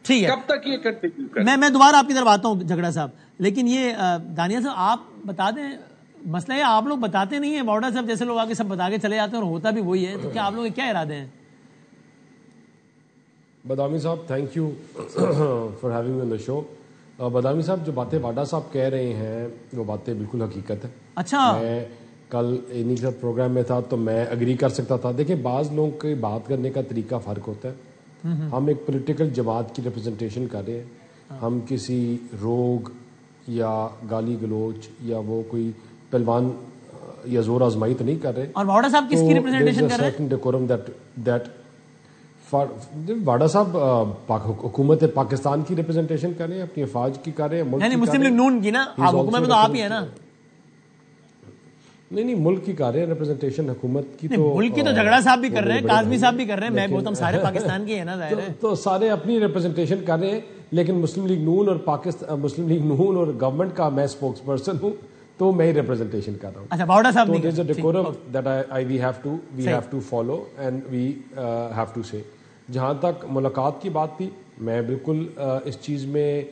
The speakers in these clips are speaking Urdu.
ٹھیک ہے, کب تک یہ کنٹینیو کریں؟ میں دوبارہ آپ کی طرف آتا ہوں جھگڑا صاحب, لیکن یہ دانیہ صاحب آپ بتا دیں, مسئلہ یہ آپ لوگ بتاتے نہیں ہیں, باوڑا صاحب جیسے لوگ آگے سب بتا کے چلے جاتے ہیں اور ہوتا بھی وہی ہے, تو کیا آپ لوگوں کے کیا ارادے ہیں؟ Badami Sahib thank you for having on the show. Badami Sahib جو باتیں واڈا صاحب کہہ رہے ہیں وہ باتیں بالکل حقیقت ہے. اچھا, میں کل انہی کا پروگرام میں تھا تو میں اگری کر سکتا تھا. دیکھیں بعض لوگوں کے بات کرنے کا طریقہ فرق ہوتا ہے. ہم ایک پولیٹیکل جماعت کی ریپرزنٹیشن کر رہے ہیں, ہم کسی روگ یا گالی گلوچ یا وہ کوئی پہلوان یا زور آزمائی تو نہیں کر رہے. اور واڈا صاحب کس کی ریپرزنٹیشن کر رہے ہیں؟ ڈیکورم دیٹ واڈا صاحب حکومت پاکستان کی ریپرزنٹیشن کر رہے ہیں, اپنی افواج کی کر رہے ہیں, ملک کی مسلم لیگ نون کی نا, آپ حکومت میں تو آپ ہی ہے نا. نہیں ملک کی کر رہے ہیں ریپرزنٹیشن, حکومت کی تو ملک کی تو جھگڑا صاحب بھی کر رہے ہیں, کاظمی صاحب بھی کر رہے ہیں, میں بہت ہم سارے پاکستان کے ہیں نا, ظاہر ہے تو سارے اپنی ریپرزنٹیشن کر رہے ہیں. لیکن مسلم لیگ نون اور پاکستان مسلم لیگ نون اور گورنمنٹ کا میں اسپوکس پرسن ہوں, تو میں ہی ریپرزنٹیشن کر رہا ہوں. اچھا, باوڑا صاحب تو there is a decorum that we have to follow and we have to say. جہاں تک ملاقات کی بات تھی, میں بالکل اس چیز میں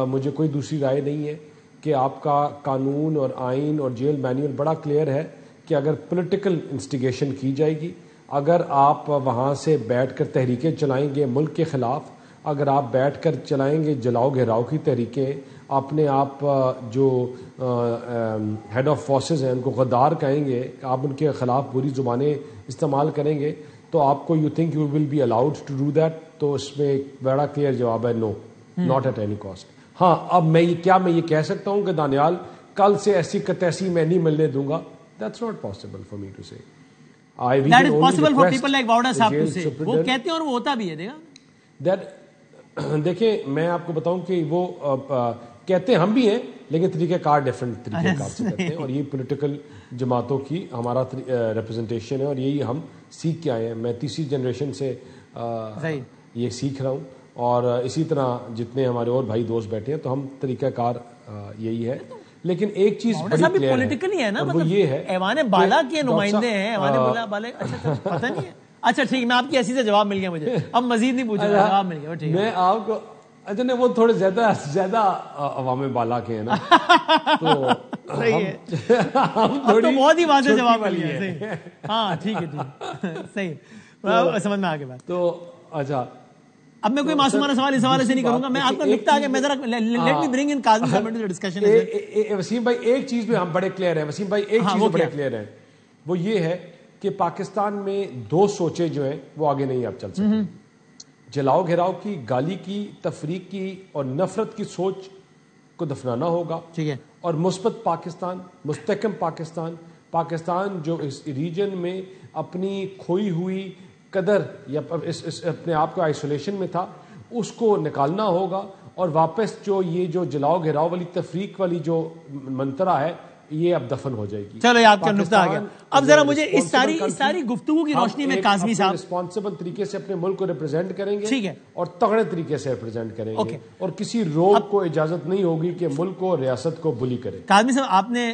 مجھے کوئی دوسری رائے نہیں ہے کہ آپ کا قانون اور آئین اور جیل مینیول بڑا کلیئر ہے کہ اگر پولیٹیکل انسٹیگیشن کی جائے گی, اگر آپ وہاں سے بیٹھ کر تحریکیں چلائیں گے ملک کے خلاف, اگر آپ بیٹھ کر چلائیں گے جلاؤ گھیراؤ کی تحریکیں, اپنے آپ جو ہیڈ آف فورسز ہیں ان کو غدار کہیں گے, آپ ان کے خلاف بری زبانیں استعمال کریں گے, تو آپ کو you think you will be allowed to do that? تو اس میں ایک بڑا کلیئر جواب ہے no, not at any cost. ہاں اب میں یہ کہہ سکتا ہوں کہ دانیال کل سے ایسی تیسی میں نہیں ملنے دوں گا. That's not possible for me to say. That is possible for people like Wauda صاحب to say. وہ کہتے ہیں اور وہ ہوتا بھی ہے. دیکھیں میں آپ کو بتاؤں کہ وہ کہتے ہیں, ہم بھی ہیں, لیکن طریقہ کار ڈیفرنٹ طریقہ کار سے کرتے ہیں, اور یہ پولیٹیکل جماعتوں کی ہمارا ریپرزنٹیشن ہے اور یہی ہم سیکھ کے آئے ہیں. میں تیسری جنریشن سے یہ سیکھ رہا ہوں, اور اسی طرح جتنے ہمارے اور بھائی دوست بیٹھے ہیں تو ہم طریقہ کار یہی ہے. لیکن ایک چیز بڑی کلیئر ہے, وہ یہ ہے ایوان بالا کے نمائندے ہیں, ایوان بالا. اچھا پتہ نہیں ہے. اچھا ٹھیک, میں آپ کی ایسی سے جواب مل گیا مجھے, اب مزید نہیں پوچھا, جواب مل گیا. میں آپ کو اچھا نہیں, وہ تھوڑے زیادہ عوام بالا کے ہیں نا, تو صحیح ہے, اب تو بہت ہی واضح جواب مل گیا. ہاں ٹھیک ہے, صحیح سمجھ میں آ گئی بات. تو اچھا اب میں کوئی معصومانہ سوال اس حوالے سے نہیں کروں گا, میں آپ کو لکھتا آگے, میں ذرا لیٹ می برنگ ان کاظمی صاحب انٹو دی ڈسکشن. وسیم بھائی ایک چیز میں ہم بڑے کلیئر ہیں, وسیم بھائی ایک چیز بڑے کلیئر ہیں, وہ یہ ہے کہ پاکستان میں دو سوچیں جو ہیں وہ آگے نہیں اب چل سکتی. جلاؤ گھیراؤ کی, گالی کی, تفریق کی اور نفرت کی سوچ کو دفنانا ہوگا, ٹھیک ہے, اور مثبت پاکستان, مستحکم پاکستان, پاکستان جو اس ریجن میں اپنی کھوئی ہوئی قدر یا اپنے آپ کو آئسولیشن میں تھا اس کو نکالنا ہوگا, اور واپس جو جلاؤ گھیراؤ والی تفریق والی جو منترا ہے یہ اب دفن ہو جائے گی. چلو آپ کا نقطہ آ گیا. اب ذرا مجھے اس ساری گفتگو کی روشنی میں کاظمی صاحب رسپانسبل طریقے سے اپنے ملک کو ریپرزینٹ کریں گے, ٹھیک ہے, اور تگڑے طریقے سے ریپرزینٹ کریں گے, اور کسی روگ کو اجازت نہیں ہوگی کہ ملک کو ریاست کو بلی کرے. کاظمی صاحب آپ نے